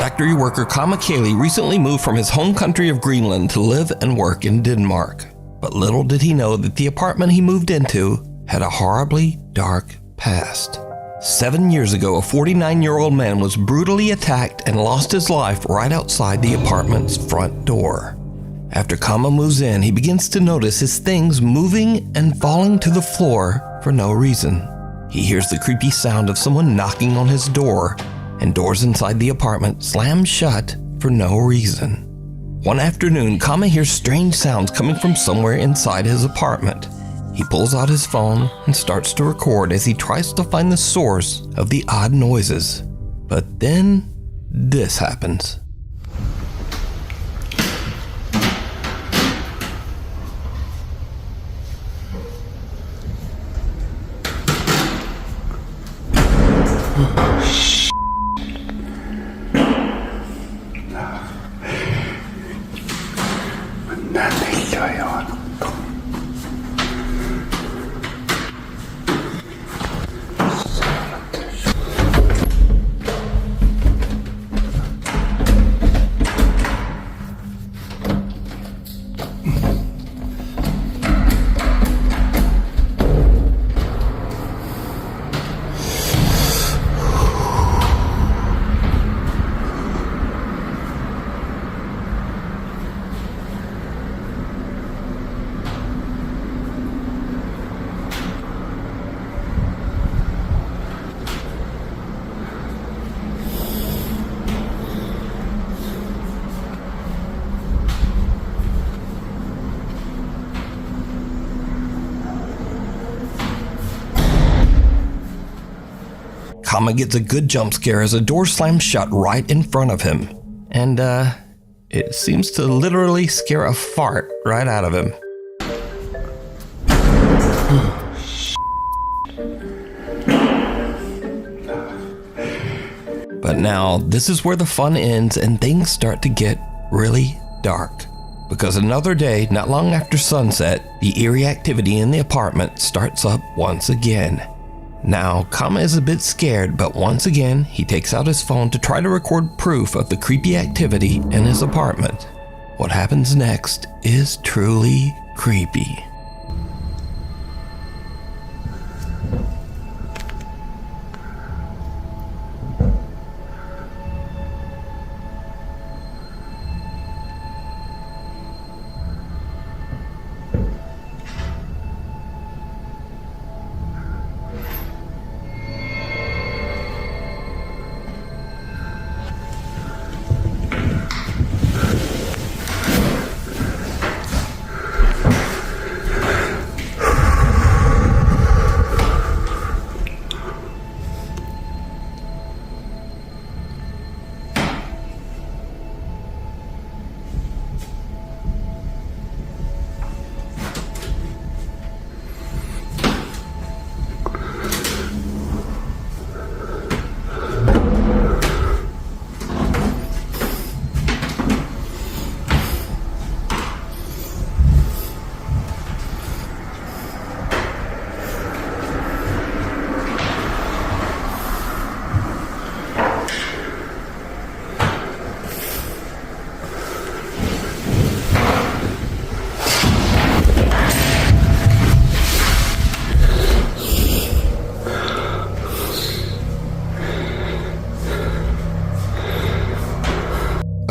factory worker Kama Kaylee recently moved from his home country of Greenland to live and work in Denmark. But little did he know that the apartment he moved into had a horribly dark past. 7 years ago, a 49-year-old man was brutally attacked and lost his life right outside the apartment's front door. After Kama moves in, he begins to notice his things moving and falling to the floor for no reason. He hears the creepy sound of someone knocking on his door, and doors inside the apartment slam shut for no reason. One afternoon, Kama hears strange sounds coming from somewhere inside his apartment. He pulls out his phone and starts to record as he tries to find the source of the odd noises. But then, this happens. Kama gets a good jump scare as a door slams shut right in front of him. And, it seems to literally scare a fart right out of him. But now, this is where the fun ends and things start to get really dark. Because another day, not long after sunset, the eerie activity in the apartment starts up once again. Now, Kama is a bit scared, but once again, he takes out his phone to try to record proof of the creepy activity in his apartment. What happens next is truly creepy.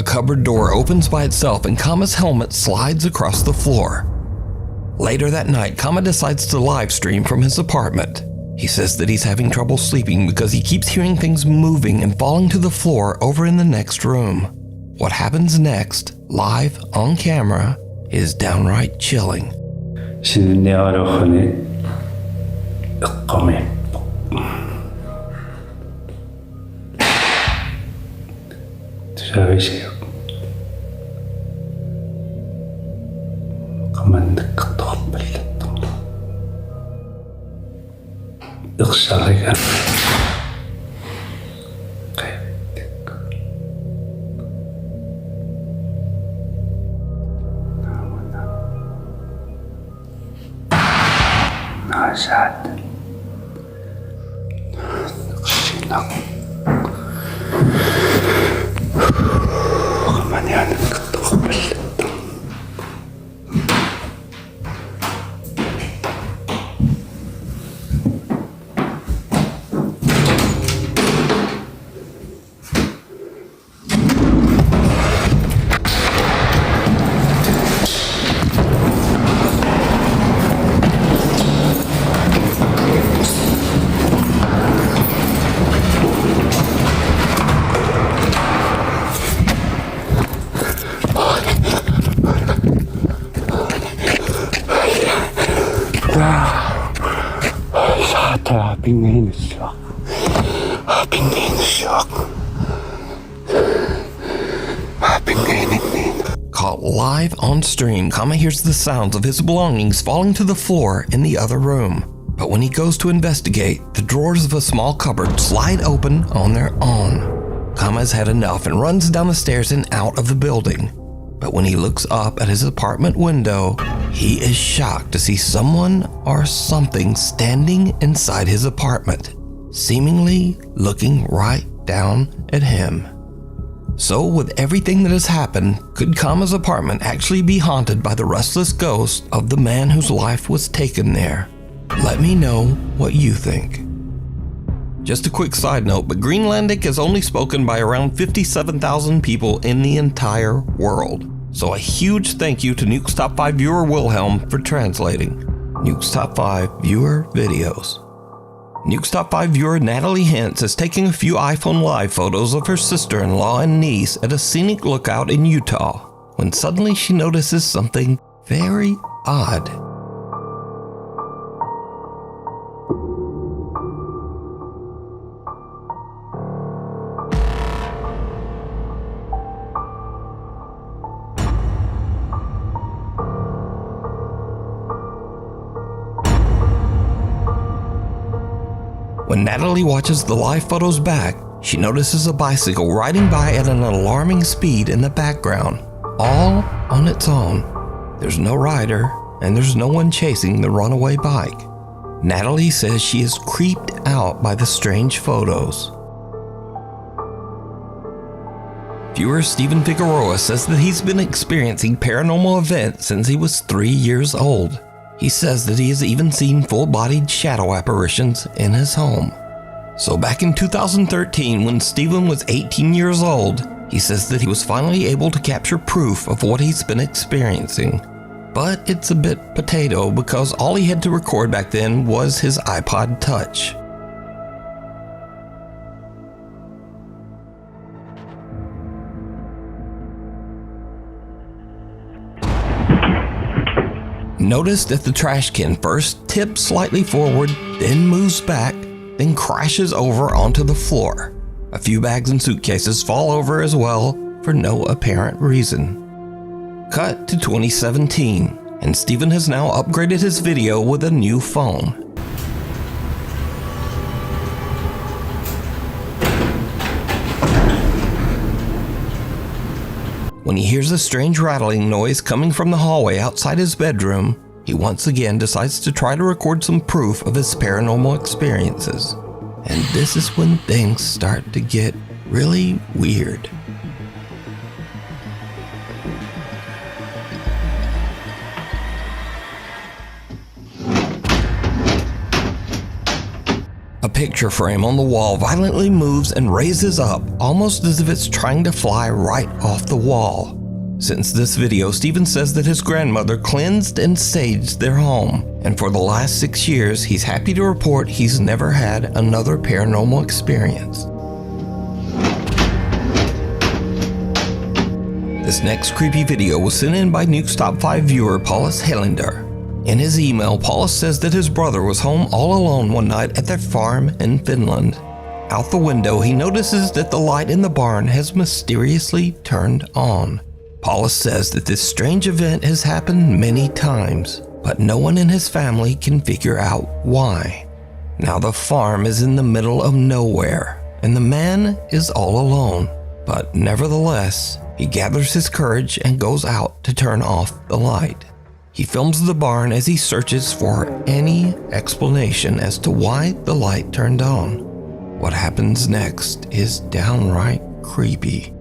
Cupboard door opens by itself and Kama's helmet slides across the floor. Later that night, Kama decides to live stream from his apartment. He says that he's having trouble sleeping because he keeps hearing things moving and falling to the floor over in the next room. What happens next, live on camera, is downright chilling. been in shock. I've been in shock. I've been in. Caught live on stream, Kama hears the sounds of his belongings falling to the floor in the other room. But when he goes to investigate, the drawers of a small cupboard slide open on their own. Kama has had enough and runs down the stairs and out of the building. But when he looks up at his apartment window, he is shocked to see someone or something standing inside his apartment, seemingly looking right down at him. So with everything that has happened, could Kama's apartment actually be haunted by the restless ghost of the man whose life was taken there? Let me know what you think. Just a quick side note, but Greenlandic is only spoken by around 57,000 people in the entire world. So a huge thank you to Nukes Top 5 viewer Wilhelm for translating. Nukes Top 5 viewer videos. Nukes Top 5 viewer Natalie Hintz is taking a few iPhone Live photos of her sister-in-law and niece at a scenic lookout in Utah, when suddenly she notices something very odd. When Natalie watches the live photos back, she notices a bicycle riding by at an alarming speed in the background, all on its own. There's no rider, and there's no one chasing the runaway bike. Natalie says she is creeped out by the strange photos. Viewer Steven Figueroa says that he's been experiencing paranormal events since he was 3 years old. He says that he has even seen full-bodied shadow apparitions in his home. So back in 2013, when Steven was 18 years old, he says that he was finally able to capture proof of what he's been experiencing. But it's a bit potato because all he had to record back then was his iPod Touch. Notice that the trash can first tips slightly forward, then moves back, then crashes over onto the floor. A few bags and suitcases fall over as well for no apparent reason. Cut to 2017, and Steven has now upgraded his video with a new phone. When he hears a strange rattling noise coming from the hallway outside his bedroom, he once again decides to try to record some proof of his paranormal experiences. And this is when things start to get really weird. A picture frame on the wall violently moves and raises up, almost as if it's trying to fly right off the wall. Since this video, Steven says that his grandmother cleansed and saged their home, and for the last 6 years, he's happy to report he's never had another paranormal experience. This next creepy video was sent in by Nukes Top 5 viewer Paulus Helander. In his email, Paulus says that his brother was home all alone one night at their farm in Finland. Out the window, he notices that the light in the barn has mysteriously turned on. Paulus says that this strange event has happened many times, but no one in his family can figure out why. Now the farm is in the middle of nowhere, and the man is all alone. But nevertheless, he gathers his courage and goes out to turn off the light. He films the barn as he searches for any explanation as to why the light turned on. What happens next is downright creepy.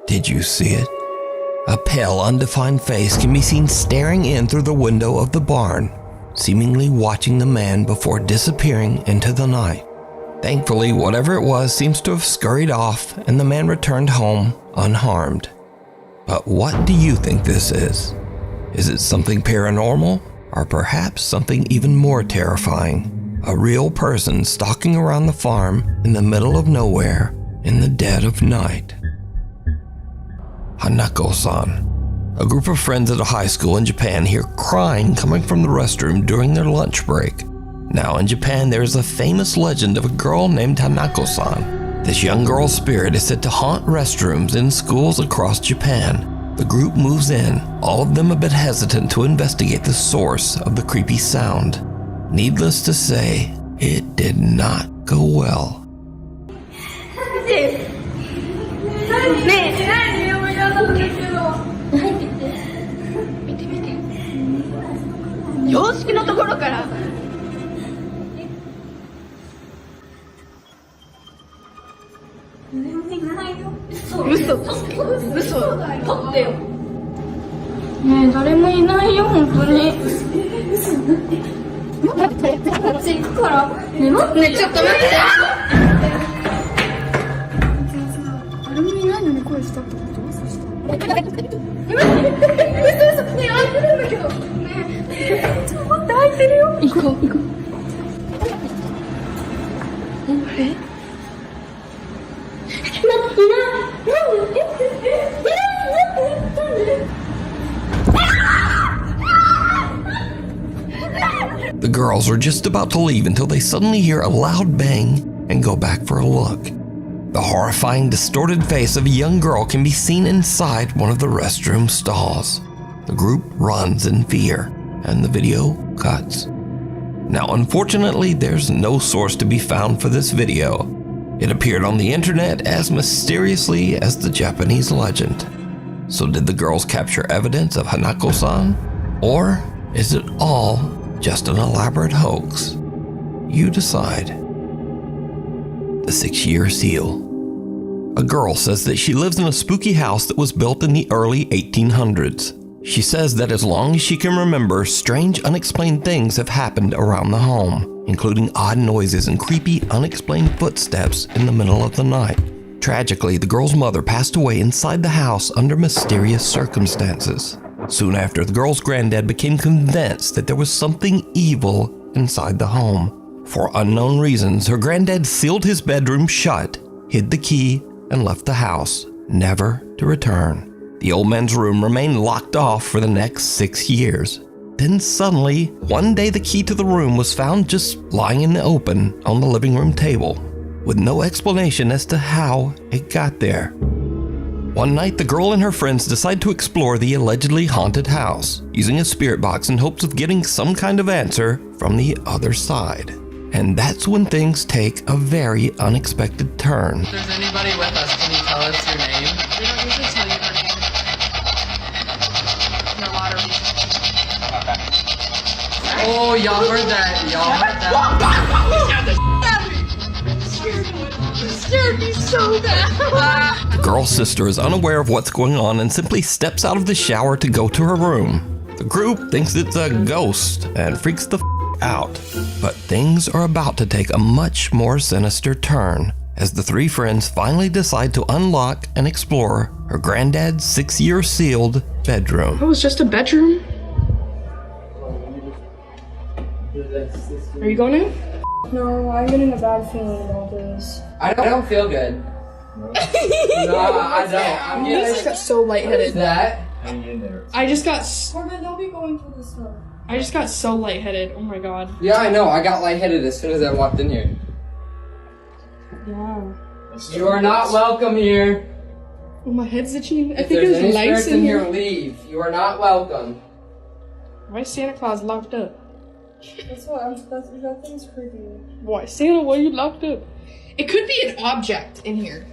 Did you see it? A pale, undefined face can be seen staring in through the window of the barn, seemingly watching the man before disappearing into the night. Thankfully, whatever it was seems to have scurried off and the man returned home unharmed. But what do you think this is? Is it something paranormal, or perhaps something even more terrifying? A real person stalking around the farm in the middle of nowhere in the dead of night. Hanako-san. A group of friends at a high school in Japan hear crying coming from the restroom during their lunch break. Now in Japan there is a famous legend of a girl named Hanako-san. This young girl's spirit is said to haunt restrooms in schools across Japan. The group moves in, all of them a bit hesitant to investigate the source of the creepy sound. Needless to say, it did not go well. The girls are just about to leave until they suddenly hear a loud bang and go back for a look. The horrifying, distorted face of a young girl can be seen inside one of the restroom stalls. The group runs in fear, and the video cuts. Now, unfortunately, there's no source to be found for this video. It appeared on the internet as mysteriously as the Japanese legend. So did the girls capture evidence of Hanako-san? Or is it all just an elaborate hoax? You decide. The 6-year seal. A girl says that she lives in a spooky house that was built in the early 1800s. She says that as long as she can remember, strange, unexplained things have happened around the home, including odd noises and creepy, unexplained footsteps in the middle of the night. Tragically, the girl's mother passed away inside the house under mysterious circumstances. Soon after, the girl's granddad became convinced that there was something evil inside the home. For unknown reasons, her granddad sealed his bedroom shut, hid the key, and left the house, never to return. The old man's room remained locked off for the next 6 years. Then suddenly, one day the key to the room was found just lying in the open on the living room table, with no explanation as to how it got there. One night, the girl and her friends decide to explore the allegedly haunted house, using a spirit box in hopes of getting some kind of answer from the other side. And that's when things take a very unexpected turn. If there's anybody with us, can you tell us your name? We don't usually tell you our name. No lottery. Okay. Oh, y'all heard that. Y'all heard that. You scared me so bad. The girl's sister is unaware of what's going on and simply steps out of the shower to go to her room. The group thinks it's a ghost and freaks the out. But things are about to take a much more sinister turn as the three friends finally decide to unlock and explore her granddad's 6-year sealed bedroom. It was just a bedroom? Are you going in? No, I'm getting a bad feeling about this. I don't feel good. No, I don't. I just got so lightheaded. That? I just got Corbin, don't be going through this stuff. I just got so lightheaded. Oh my god. Yeah, I know. I got lightheaded as soon as I walked in here. Yeah. You are not welcome here. Oh, my head's itching. I If think there's there's any lights spirits in here. leave. You are not welcome. Why is Santa Claus locked up? That's what that thing's creepy. Why, Santa, why are you locked up? It could be an object in here.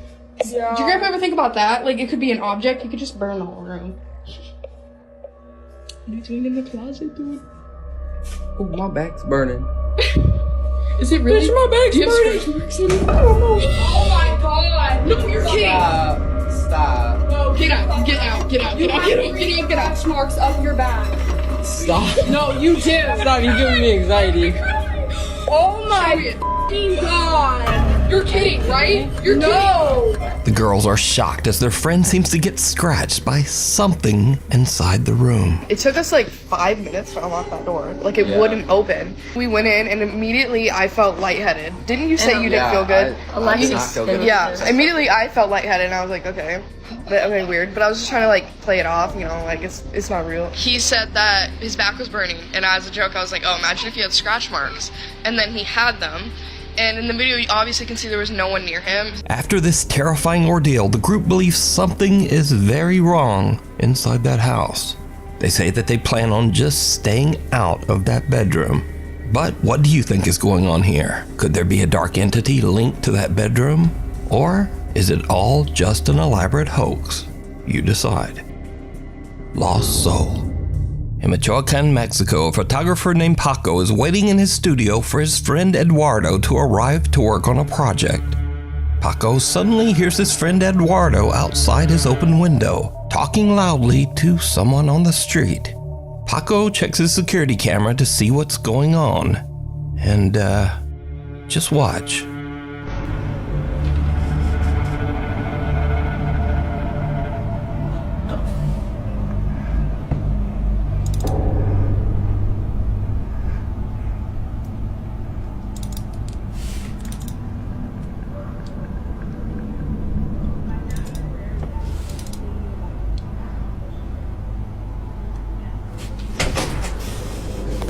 Yeah. Did your grandpa ever think about that? Like, it could be an object. You could just burn the whole room. What are you doing in the closet, dude? Oh, my back's burning. Is it really? Bitch, my back's Do you have burning. stretch marks in it? I don't know. Oh my god! No, you're kidding! Stop. No, Get out, get out, get out, get out, get out. Scratch marks up your back. Stop. No, you do. Stop, you're giving me anxiety. Oh my god. You're kidding, right? You're No. The girls are shocked as their friend seems to get scratched by something inside the room. It took us like 5 minutes to unlock that door. Like it wouldn't open. We went in and immediately I felt lightheaded. Didn't you say you didn't feel good? I did not feel good. Yeah, immediately I felt lightheaded and I was like, okay. Okay, weird. But I was just trying to like play it off, you know, like it's not real. He said that his back was burning, and as a joke I was like, oh, imagine if you had scratch marks. And then he had them. And in the video, you obviously can see there was no one near him. After this terrifying ordeal, the group believes something is very wrong inside that house. They say that they plan on just staying out of that bedroom. But what do you think is going on here? Could there be a dark entity linked to that bedroom? Or is it all just an elaborate hoax? You decide. Lost Soul. In Michoacan, Mexico, a photographer named Paco is waiting in his studio for his friend Eduardo to arrive to work on a project. Paco suddenly hears his friend Eduardo outside his open window, talking loudly to someone on the street. Paco checks his security camera to see what's going on. And, just watch.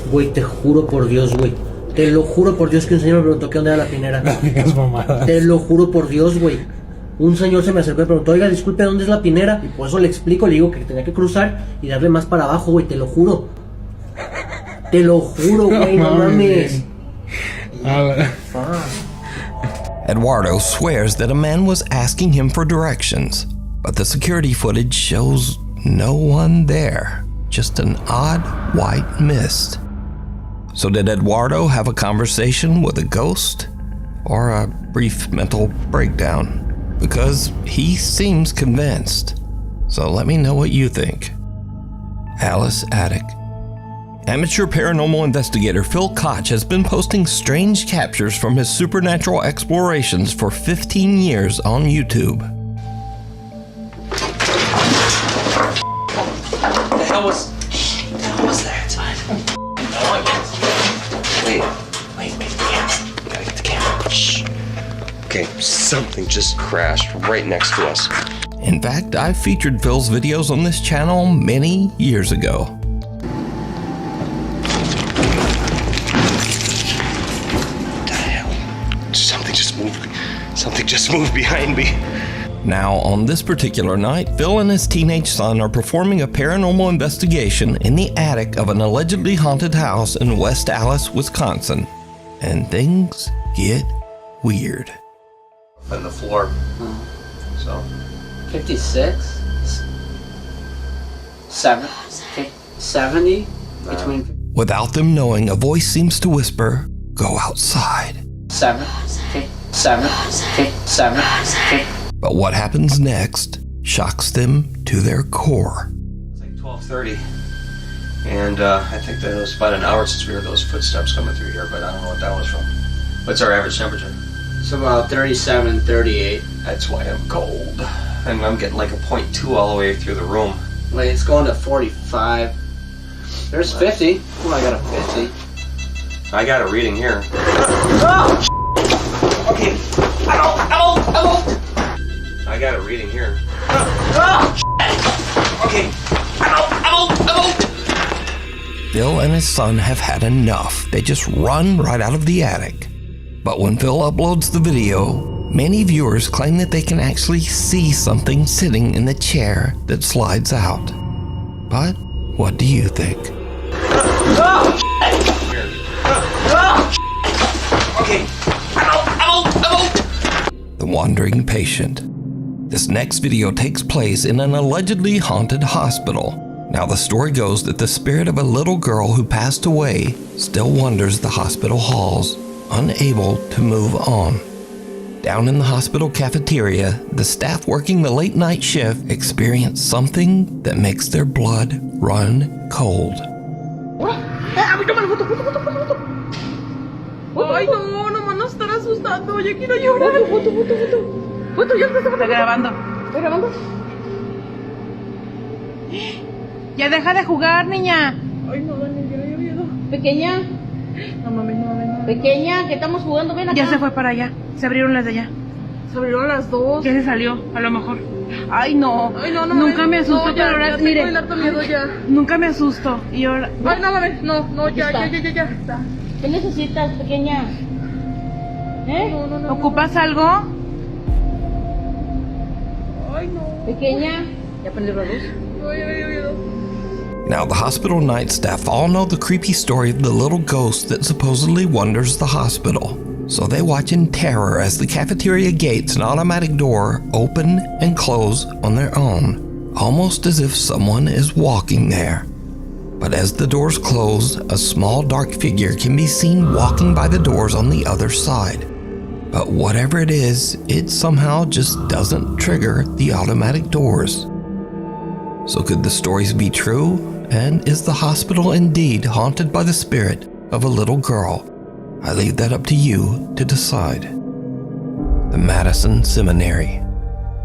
Güey, te juro por Dios, güey. Te lo juro por Dios que un señor me preguntó qué onda era la pinera. Es mamada. Te lo juro por Dios, güey. Un señor se me acercó y me preguntó, oiga, disculpe, ¿dónde es la pinera? Y por eso le explico, le digo que tenía que cruzar y darle más para abajo, güey, te lo juro. Te lo juro, güey, no mames. Eduardo swears that a man was asking him for directions, but the security footage shows no one there, just an odd white mist. So did Eduardo have a conversation with a ghost or a brief mental breakdown? Because he seems convinced. So let me know what you think. Alice Attic. Amateur paranormal investigator Phil Koch has been posting strange captures from his supernatural explorations for 15 years on YouTube. The hell was that? Wait, gotta get the camera. Shh. Okay, something just crashed right next to us. In fact, I featured Phil's videos on this channel many years ago. What the hell? Something just moved behind me. Now, on this particular night, Phil and his teenage son are performing a paranormal investigation in the attic of an allegedly haunted house in West Allis, Wisconsin. And things get weird. On the floor. So. 56? 70? Between Without them knowing, a voice seems to whisper, "Go outside." 7. But what happens next shocks them to their core. It's like 12:30. And I think that it was about an hour since we heard those footsteps coming through here, but I don't know what that was from. What's our average temperature? It's about 37, 38. That's why I'm cold. And I'm getting like a 0.2 all the way through the room. Wait, it's going to 45. There's 50. Oh, I got a 50. I got a reading here. Oh! Okay. Hello. I got a reading here. Okay. Hello. Phil and his son have had enough. They just run right out of the attic. But when Phil uploads the video, many viewers claim that they can actually see something sitting in the chair that slides out. But what do you think? Okay. Hello. The Wandering Patient. This next video takes place in an allegedly haunted hospital. Now the story goes that the spirit of a little girl who passed away still wanders the hospital halls, unable to move on. Down in the hospital cafeteria, the staff working the late night shift experience something that makes their blood run cold. Ay, no, nomás nos están asustando. Yo quiero llorar. Foto, ya está grabando. ¿Está grabando? Ya deja de jugar, niña. Ay, no, Dani, ya miedo. Pequeña. No mames, no mames. Pequeña, que estamos jugando, ven acá. Ya se fue para allá. Se abrieron las de allá. Se abrieron las dos. Ya se salió, a lo mejor. Ay, no. Ay, no, no. Nunca me asusto, pero ahora, mire. Nunca me asusto. Y ahora. Ay, no mames, no, ya. ¿Qué necesitas, pequeña? ¿Eh? No. ¿Ocupas algo? Ay, no. Pequeña. ¿Ya prendió la luz? Now, the hospital night staff all know the creepy story of the little ghost that supposedly wanders the hospital. So they watch in terror as the cafeteria gates and automatic door open and close on their own, almost as if someone is walking there. But as the doors close, a small dark figure can be seen walking by the doors on the other side. But whatever it is, it somehow just doesn't trigger the automatic doors. So could the stories be true? And is the hospital indeed haunted by the spirit of a little girl? I leave that up to you to decide. The Madison Seminary.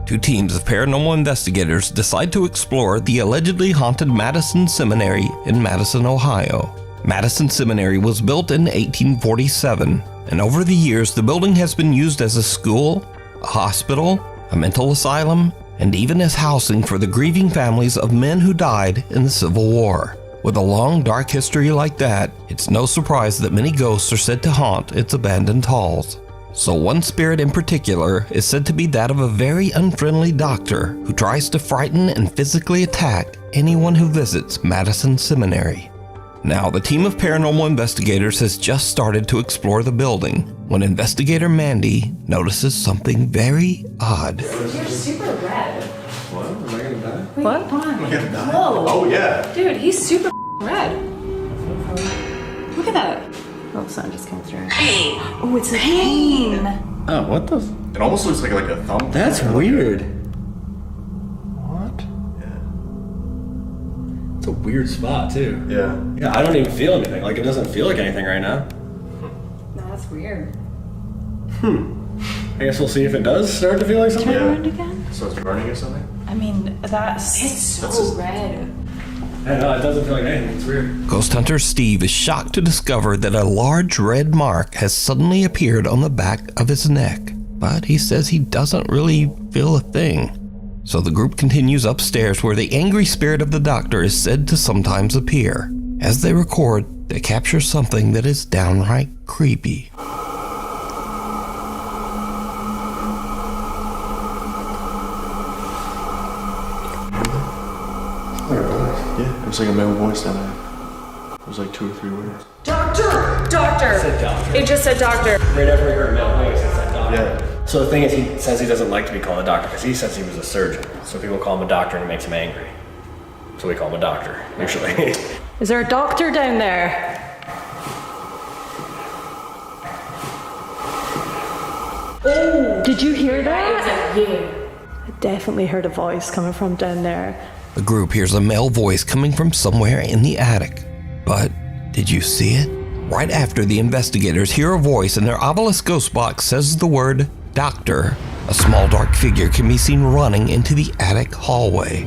Two teams of paranormal investigators decide to explore the allegedly haunted Madison Seminary in Madison, Ohio. Madison Seminary was built in 1847, and over the years the building has been used as a school, a hospital, a mental asylum, and even as housing for the grieving families of men who died in the Civil War. With a long, dark history like that, it's no surprise that many ghosts are said to haunt its abandoned halls. So one spirit in particular is said to be that of a very unfriendly doctor who tries to frighten and physically attack anyone who visits Madison Seminary. Now, the team of paranormal investigators has just started to explore the building when investigator Mandy notices something very odd. You're super red. What? Am I gonna die? Wait, What? Hold on. Am I gonna die? Whoa. Oh, yeah. Dude, he's super red. Look at that. Oh, sun just came through. Hey. Oh, it's a pain. Oh, what the? It almost looks like a thumb. That's weird. What? It's a weird spot, too. Yeah. Yeah, I don't even feel anything. Like, it doesn't feel like anything right now. No, that's weird. I guess we'll see if it does start to feel like something. Turn around again. So it's burning or something? I mean, it's so red. I know, it doesn't feel like anything. It's weird. Ghost hunter Steve is shocked to discover that a large red mark has suddenly appeared on the back of his neck, but he says he doesn't really feel a thing. So the group continues upstairs where the angry spirit of the doctor is said to sometimes appear. As they record, they capture something that is downright creepy. Yeah, it was like a male voice down there. It was like 2 or 3 words. Doctor! Doctor! It said doctor. It just said doctor. Right after we heard male voice, it said doctor. Yeah. So the thing is, he says he doesn't like to be called a doctor because he says he was a surgeon. So people call him a doctor and it makes him angry. So we call him a doctor, usually. Is there a doctor down there? Oh! Did you hear that? Yeah. I definitely heard a voice coming from down there. The group hears a male voice coming from somewhere in the attic. But did you see it? Right after the investigators hear a voice and their obelisk ghost box says the word doctor, a small dark figure can be seen running into the attic hallway.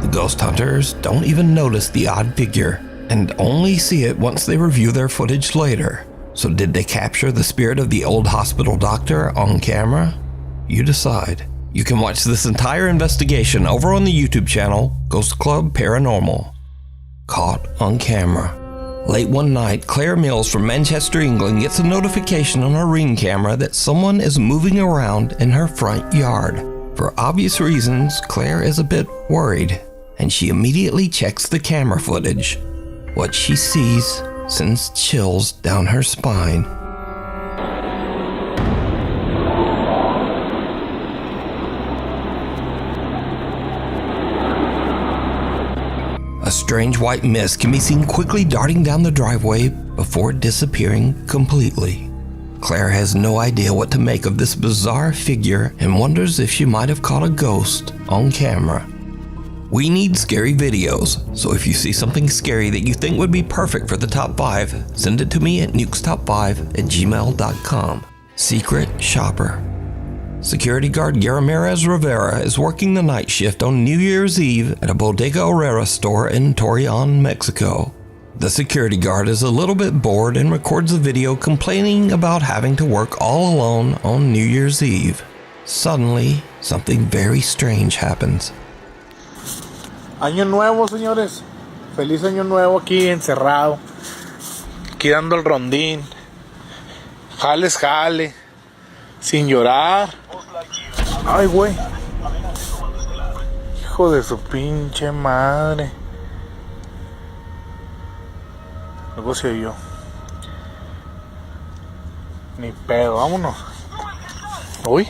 The ghost hunters don't even notice the odd figure and only see it once they review their footage later. So did they capture the spirit of the old hospital doctor on camera? You decide. You can watch this entire investigation over on the YouTube channel, Ghost Club Paranormal. Caught on camera. Late one night, Claire Mills from Manchester, England gets a notification on her Ring camera that someone is moving around in her front yard. For obvious reasons, Claire is a bit worried, and she immediately checks the camera footage. What she sees sends chills down her spine. A strange white mist can be seen quickly darting down the driveway before disappearing completely. Claire has no idea what to make of this bizarre figure and wonders if she might have caught a ghost on camera. We need scary videos, so if you see something scary that you think would be perfect for the top 5, send it to me at nukestop5@gmail.com. Secret Shopper. Security guard Ramirez Rivera is working the night shift on New Year's Eve at a Bodega Herrera store in Torreon, Mexico. The security guard is a little bit bored and records a video complaining about having to work all alone on New Year's Eve. Suddenly, something very strange happens. Año nuevo, señores. Feliz año nuevo aquí encerrado. Aquí dando el rondín. Jale. Sin llorar. Ay, güey. Hijo de su pinche madre. Luego soy yo. Ni pedo, vámonos. Uy.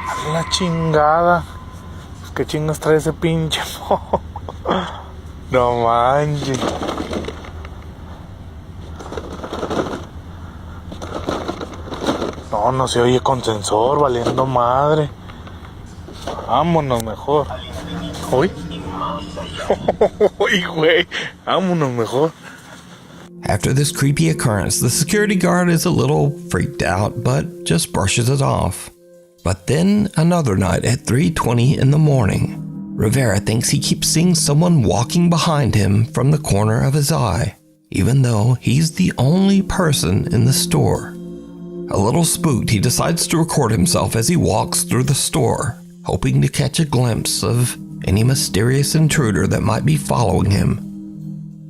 A la chingada. ¿Qué chingas trae ese pinche? No manches. No se oye con sensor, valiendo madre. Vámonos mejor. Uy. Uy, güey. Vámonos mejor. After this creepy occurrence, the security guard is a little freaked out, but just brushes it off. But then, another night at 3:20 in the morning, Rivera thinks he keeps seeing someone walking behind him from the corner of his eye, even though he's the only person in the store. A little spooked, he decides to record himself as he walks through the store, hoping to catch a glimpse of any mysterious intruder that might be following him.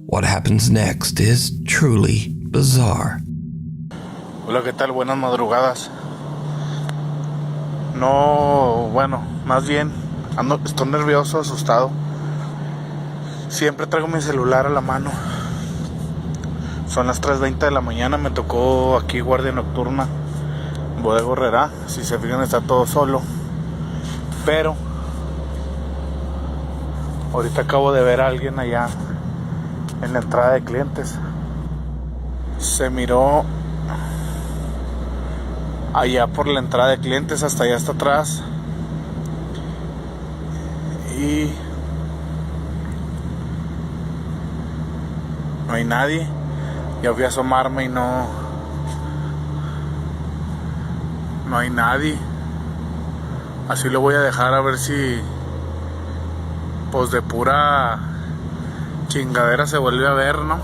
What happens next is truly bizarre. Hola, ¿qué tal? Buenas madrugadas. No, bueno, más bien estoy nervioso, asustado. Siempre traigo mi celular a la mano. Son las 3:20 de la mañana, me tocó aquí guardia nocturna, Bodega Herrera. Si se fijan, está todo solo. Pero ahorita acabo de ver a alguien allá en la entrada de clientes. Se miró allá por la entrada de clientes, hasta allá, hasta atrás. Y no hay nadie. Ya fui a asomarme y no hay nadie. Así lo voy a dejar, a ver si pues de pura chingadera se vuelve a ver, ¿no?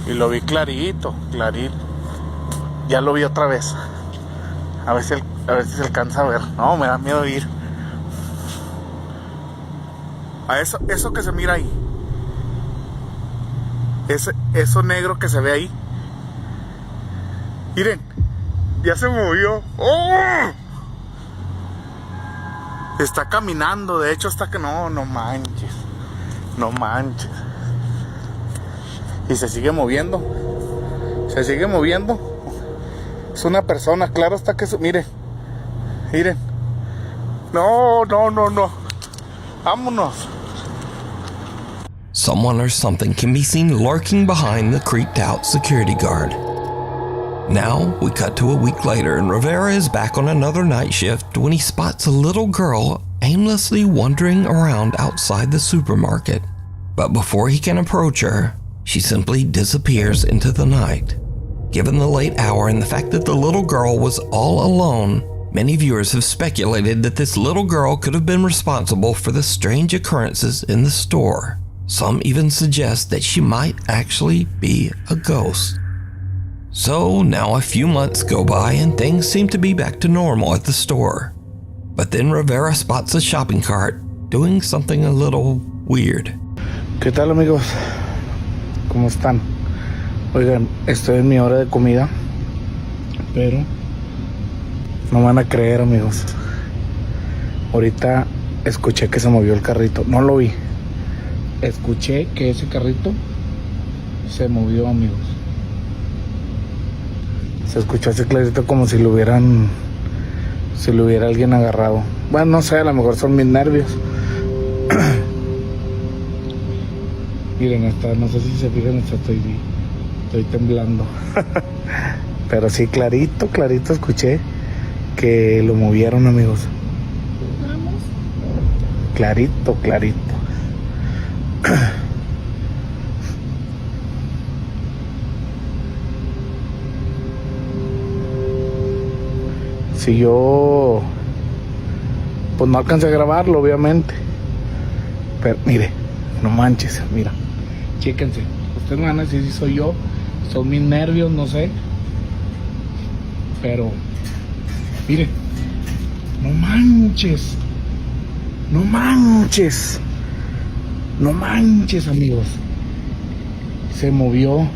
Y lo vi clarito. Ya lo vi otra vez. A ver si se alcanza a ver. No, me da miedo ir. A eso que se mira ahí. Eso negro que se ve ahí. Miren, ya se movió. ¡Oh! Está caminando, de hecho hasta que no manches. Y se sigue moviendo. Es una persona, claro está que miren. No. Vámonos. Someone or something can be seen lurking behind the creeped out security guard. Now, we cut to a week later and Rivera is back on another night shift when he spots a little girl aimlessly wandering around outside the supermarket. But before he can approach her, she simply disappears into the night. Given the late hour and the fact that the little girl was all alone, many viewers have speculated that this little girl could have been responsible for the strange occurrences in the store. Some even suggest that she might actually be a ghost. So now a few months go by and things seem to be back to normal at the store. But then Rivera spots a shopping cart doing something a little weird. ¿Qué tal, amigos? ¿Cómo están? Oigan, estoy en mi hora de comida, pero no van a creer, amigos. Ahorita escuché que se movió el carrito. No lo vi. Escuché que ese carrito se movió, amigos. Se escuchó así clarito como si lo hubiera alguien agarrado. Bueno, no sé, a lo mejor son mis nervios. Miren, hasta no sé si se fijan, hasta estoy temblando. Pero sí, clarito escuché que lo movieron, amigos. Clarito. Si yo pues no alcancé a grabarlo, obviamente, pero mire, no manches, mira, chéquense, ustedes me van a decir si soy yo, son mis nervios, no sé, pero mire, no manches, amigos, se movió,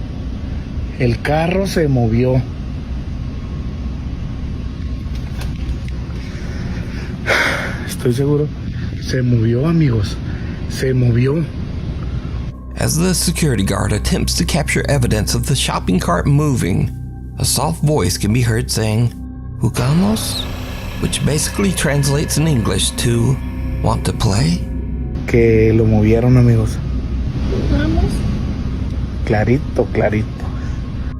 el carro se movió. Estoy seguro, se movió, amigos, se movió. As the security guard attempts to capture evidence of the shopping cart moving, a soft voice can be heard saying, "Jugamos?" which basically translates in English to, "Want to play?" Que lo movieron, amigos. ¿Jugamos? Clarito.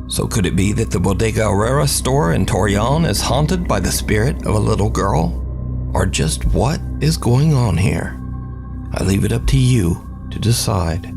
So could it be that the Bodega Herrera store in Torreon is haunted by the spirit of a little girl? Or just what is going on here? I leave it up to you to decide.